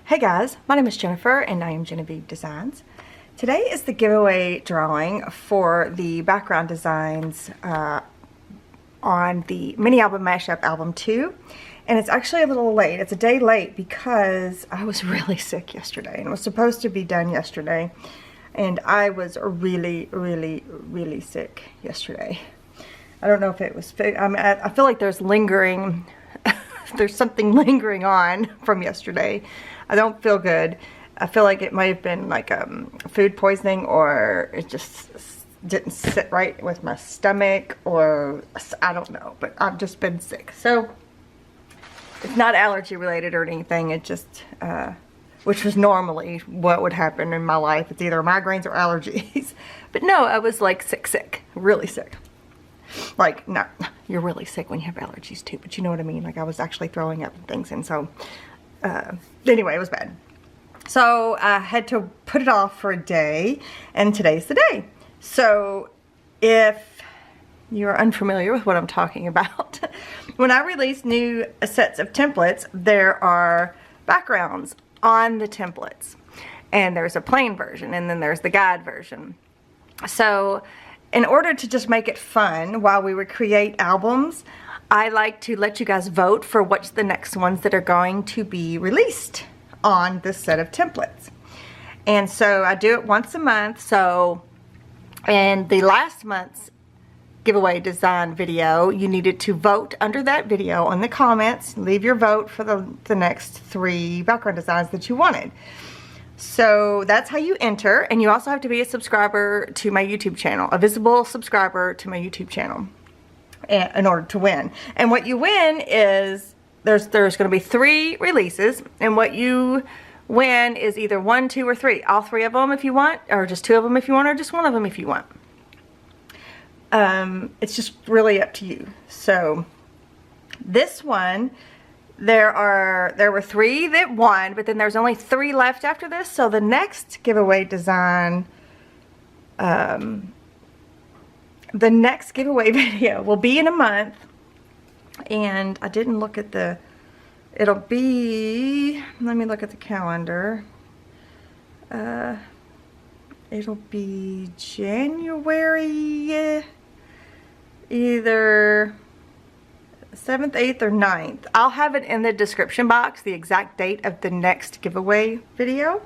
Hey guys, my name is Jennifer and I am Jenofeve Designs. Today is the giveaway drawing for the background designs on the mini album mashup album 2, and it's actually a little late. It's a day late because I was really sick yesterday and it was supposed to be done yesterday, and I was really sick yesterday. I don't know if it was, I feel like there's lingering there's something lingering on from yesterday. I don't feel good. I feel like it might have been like food poisoning, or it just didn't sit right with my stomach, or I don't know, but I've just been sick. So it's not allergy related or anything. It just, which was normally what would happen in my life. It's either migraines or allergies. But no, I was like sick, really sick. Like, no, you're really sick when you have allergies too, but you know what I mean? Like, I was actually throwing up and things, and so, anyway, it was bad. So, I had to put it off for a day, and today's the day. So, if you're unfamiliar with what I'm talking about, when I release new sets of templates, there are backgrounds on the templates. And there's a plain version, and then there's the guide version. So, in order to just make it fun while we would create albums, I like to let you guys vote for what's the next ones that are going to be released on this set of templates. And so I do it once a month. So in the last month's giveaway design video, you needed to vote under that video on the comments. Leave your vote for the next 3 background designs that you wanted. So that's how you enter, and you also have to be a subscriber to my YouTube channel, a visible subscriber to my YouTube channel, in order to win. And what you win is, there's going to be 3 releases, and what you win is either 1, 2, or 3. All 3 of them if you want, or just 2 of them if you want, or just 1 of them if you want. It's just really up to you. So this one, there were 3 that won, but then there's only 3 left after this. So the next giveaway design, the next giveaway video will be in a month. And I didn't look at it'll be, let me look at the calendar. It'll be January, either 7th, 8th, or 9th. I'll have it in the description box, the exact date of the next giveaway video.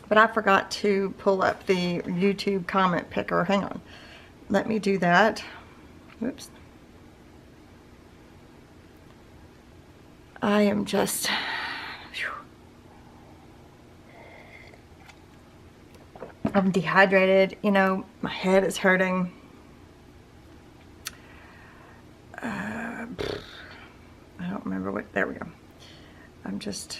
But I forgot to pull up the YouTube comment picker. Hang on. Let me do that. Whoops. I am just... Whew. I'm dehydrated. You know, my head is hurting. I don't remember what, there we go. I'm just,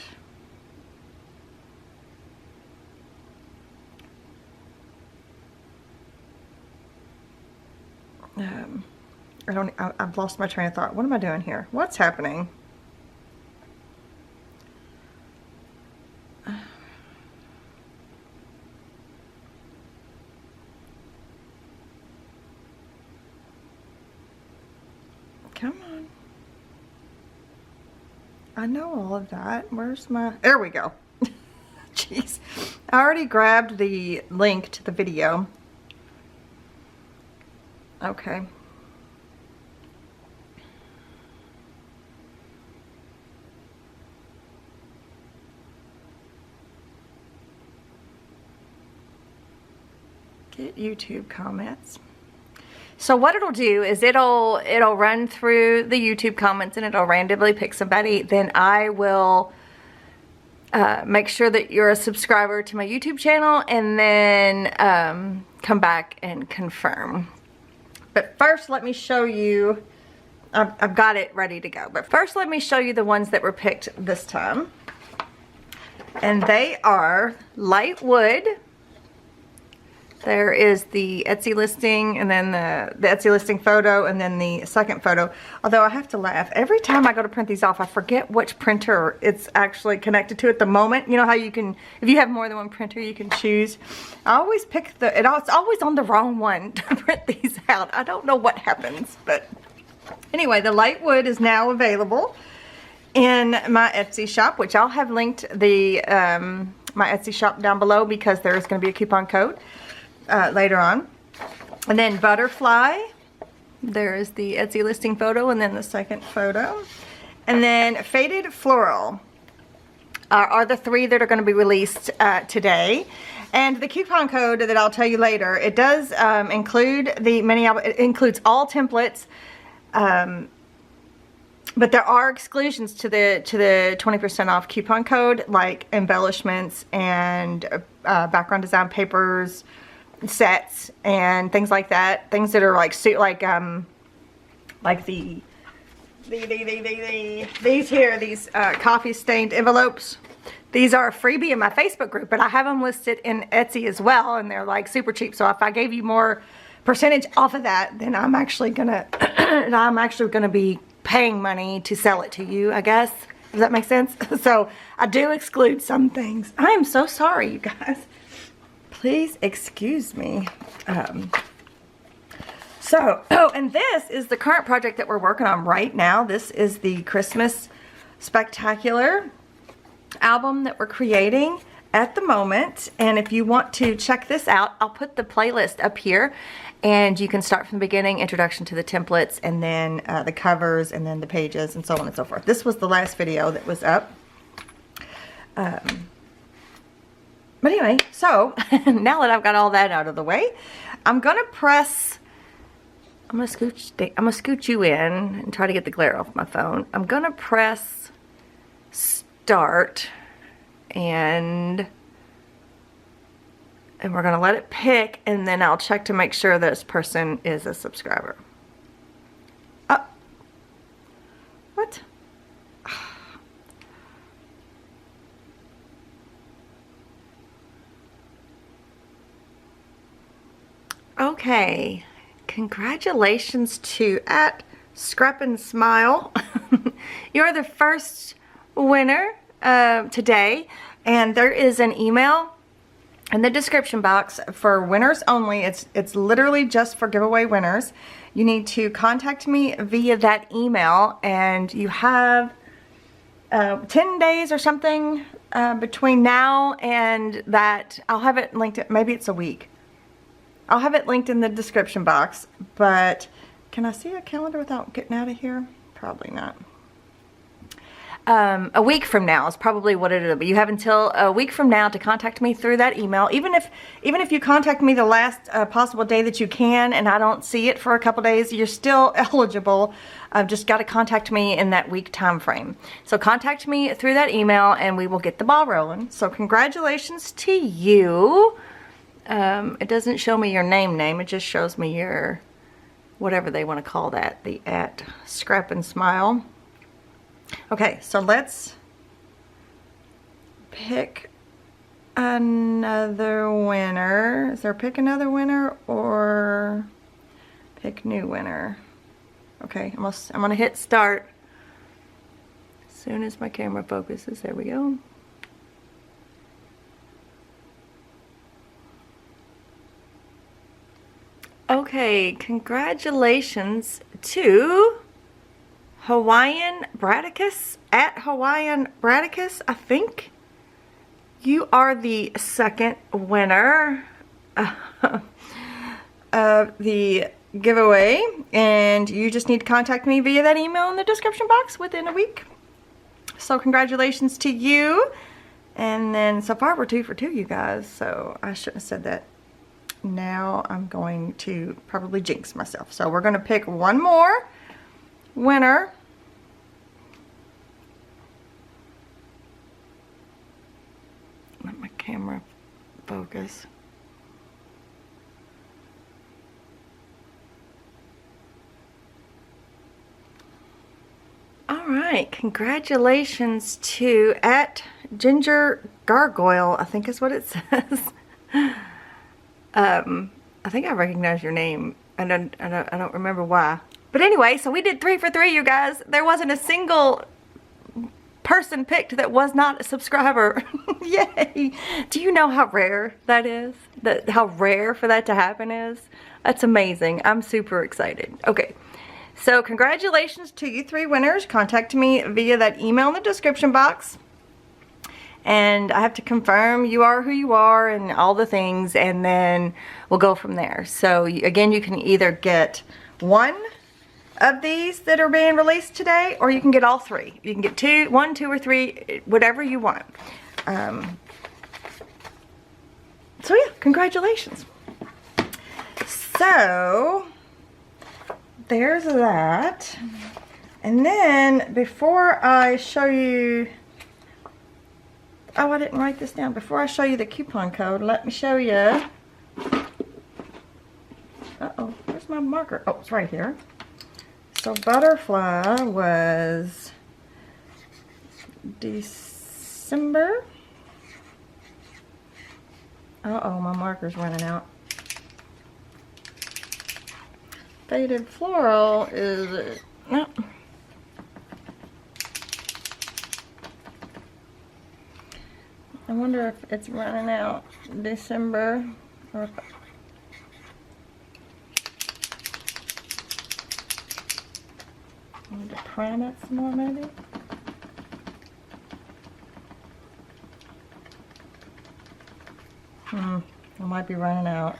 I've lost my train of thought. What am I doing here? What's happening? Come on. I know all of that. Where's my... There we go. Jeez. I already grabbed the link to the video. Okay. Get YouTube comments. So what it'll do is it'll run through the YouTube comments, and it'll randomly pick somebody. Then I will make sure that you're a subscriber to my YouTube channel, and then come back and confirm. But first, let me show you. I've got it ready to go. But first, let me show you the ones that were picked this time. And they are light wood. There is the Etsy listing, and then the Etsy listing photo, and then the second photo. Although I have to laugh. Every time I go to print these off, I forget which printer it's actually connected to at the moment. You know how you can, if you have more than one printer, you can choose. I always pick it's always on the wrong one to print these out. I don't know what happens, but anyway, the light wood is now available. in my Etsy shop, which I'll have linked the my Etsy shop down below because there is going to be a coupon code later on. And then Butterfly, there is the Etsy listing photo and then the second photo. And then Faded Floral are the three that are going to be released today. And the coupon code that I'll tell you later, it does include the mini album. It includes all templates, but there are exclusions to the 20% off coupon code, like embellishments and background design papers, sets, and things like that. Things that are like these coffee stained envelopes. These are a freebie in my Facebook group, but I have them listed in Etsy as well, and they're like super cheap. So if I gave you more percentage off of that, then I'm actually gonna be paying money to sell it to you, I guess. Does that make sense? So I do exclude some things. I am so sorry, you guys. Please excuse me. And this is the current project that we're working on right now. This is the Christmas Spectacular album that we're creating at the moment. And if you want to check this out, I'll put the playlist up here, and you can start from the beginning, introduction to the templates, and then the covers, and then the pages, and so on and so forth. This was the last video that was up. But anyway, so now that I've got all that out of the way, I'm gonna scoot you in and try to get the glare off my phone. I'm gonna press start, and we're gonna let it pick, and then I'll check to make sure this person is a subscriber. Oh, what? Okay, congratulations to @scrapbooking. You're the first winner today, and there is an email in the description box for winners only. It's literally just for giveaway winners. You need to contact me via that email, and you have 10 days or something between now and that. I'll have it linked, maybe it's a week. I'll have it linked in the description box, but can I see a calendar without getting out of here? Probably not. A week from now is probably what it'll be. You have until a week from now to contact me through that email. Even if you contact me the last possible day that you can, and I don't see it for a couple days, you're still eligible. I've just got to contact me in that week time frame. So contact me through that email, and we will get the ball rolling. So congratulations to you. It doesn't show me your name. It just shows me your, whatever they want to call that, the @scrapbooking. Okay, so let's pick another winner. Is there pick another winner or pick new winner? Okay, I'm gonna hit start as soon as my camera focuses. There we go. Okay, congratulations to Hawaiian Bradicus, @Hawaiian Bradicus, I think. You are the second winner of the giveaway, and you just need to contact me via that email in the description box within a week. So congratulations to you. And then so far we're 2 for 2, you guys, so I shouldn't have said that. Now I'm going to probably jinx myself. So we're going to pick one more winner. Let my camera focus. All right, congratulations to @Ginger Gargoyle, I think is what it says. I think I recognize your name. I don't remember why. But anyway, so we did 3 for 3, you guys. There wasn't a single person picked that was not a subscriber. Yay! Do you know how rare that is? How rare for that to happen is? That's amazing. I'm super excited. Okay, So congratulations to you 3 winners. Contact me via that email in the description box. And I have to confirm you are who you are and all the things, and then we'll go from there. So again, you can either get one of these that are being released today, or you can get all 3. You can get 1, 2, or 3, whatever you want. So yeah, congratulations. So there's that. And then before I show you, oh, I didn't write this down. Before I show you the coupon code, let me show you. Uh-oh, where's my marker? Oh, it's right here. So Butterfly was December. Uh-oh, my marker's running out. Faded Floral is, no. I wonder if it's running out December or if I need to prime it some more maybe. I might be running out.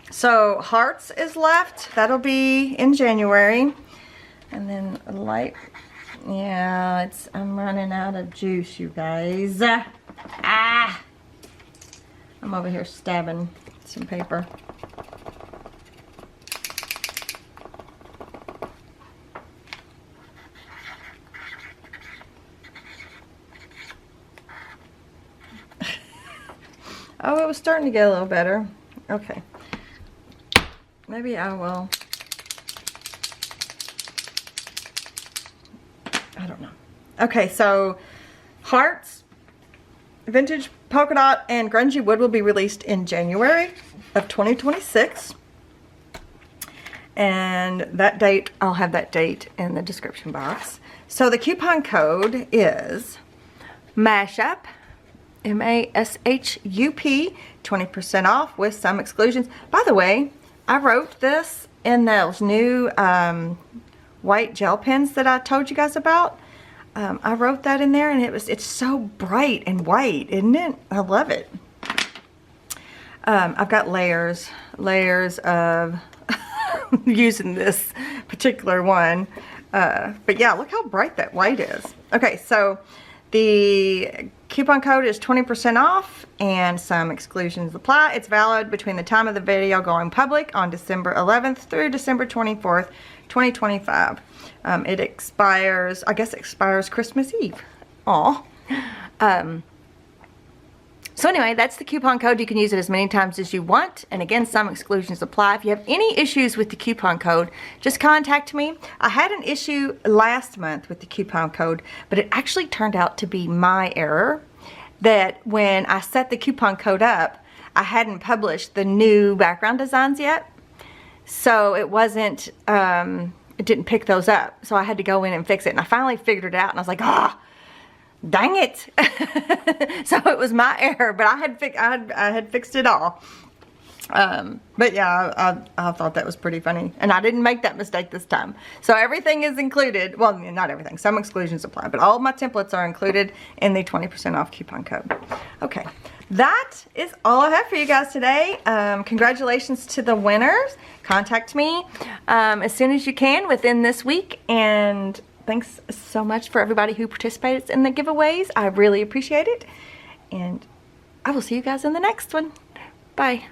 So Hearts is left. That'll be in January. And then Light. Yeah, I'm running out of juice, you guys. I'm over here stabbing some paper. Oh, it was starting to get a little better. Okay. Maybe I will. I don't know. Okay, so Hearts, Vintage Polka Dot, and Grungy Wood will be released in January of 2026. And that date, I'll have that date in the description box. So the coupon code is MASHUP. MASHUP, 20% off with some exclusions. By the way, I wrote this in those new white gel pens that I told you guys about. I wrote that in there, and it's so bright and white, isn't it? I love it. I've got layers of using this particular one. But yeah, look how bright that white is. Okay, so the coupon code is 20% off and some exclusions apply. It's valid between the time of the video going public on December 11th through December 24th, 2025. It expires, I guess it expires Christmas Eve. Aw. So anyway, that's the coupon code. You can use it as many times as you want. And again, some exclusions apply. If you have any issues with the coupon code, just contact me. I had an issue last month with the coupon code, but it actually turned out to be my error. That when I set the coupon code up, I hadn't published the new background designs yet. So it wasn't, it didn't pick those up. So I had to go in and fix it. And I finally figured it out, and I was like, dang it. So it was my error, but I had fixed it all. But yeah, I thought that was pretty funny, and I didn't make that mistake this time. So everything is included. Well, not everything, some exclusions apply, but all of my templates are included in the 20% off coupon code. Okay, that is all I have for you guys today. Congratulations to the winners. Contact me as soon as you can within this week, and thanks so much for everybody who participated in the giveaways. I really appreciate it. And I will see you guys in the next one. Bye.